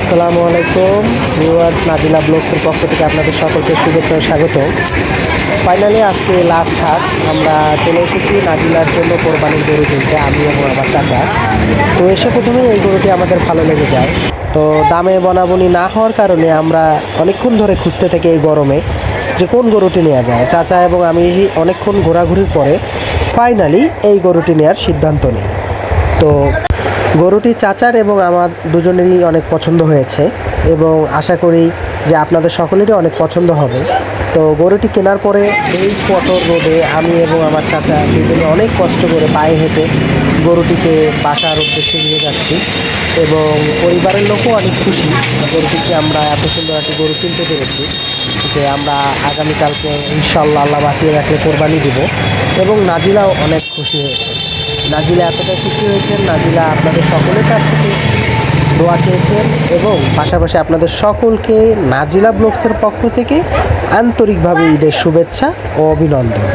আসসালামু আলাইকুম ভিউয়ার্স, নাজিলা ব্লগসের পক্ষ থেকে আপনাদের সকলকে শুভেচ্ছা ও স্বাগত। ফাইনালি আজকে লাস্ট হাট আমরা চলে এসেছি নাজিলার জন্য কোরবানির গরু কিনতে, আমি এবং আমার চাচা। তো এসে প্রথমে এই গরুটি আমাদের ভালো লেগে যায়। তো দামে বনাবনি না হওয়ার কারণে আমরা অনেকক্ষণ ধরে খুঁজতে থাকি এই গরমে যে কোন গরুটি নেওয়া যায়। চাচা এবং আমি অনেকক্ষণ ঘোরাঘুরির পরে ফাইনালি এই গরুটি নেওয়ার সিদ্ধান্ত নিই। তো গরুটি চাচার এবং আমার দুজনেরই অনেক পছন্দ হয়েছে এবং আশা করি যে আপনাদের সকলেরই অনেক পছন্দ হবে। তো গরুটি কেনার পরে এই কঠোর রোদে আমি এবং আমার চাচা দুজনে অনেক কষ্ট করে পায়ে হেঁটে গরুটিকে বাসার উদ্দেশ্যে নিয়ে যাচ্ছি এবং পরিবারের লোকও অনেক খুশি গরুটিকে আমরা এত সুন্দর একটি গরু কিনতে পেরেছি, যে আমরা আগামীকালকে ইনশাল্লাহ আল্লাহ বাঁচিয়ে রাখলে কোরবানি দিব। এবং নাজিলাও অনেক খুশি হয়েছে। নাজিলা এতটাই খুশি হয়েছেন, নাজিলা আপনাদের সকলের কাছ থেকে দোয়া চেয়েছেন এবং পাশাপাশি আপনাদের সকলকে নাজিলা ব্লগসের পক্ষ থেকে আন্তরিকভাবে ঈদের শুভেচ্ছা ও অভিনন্দন।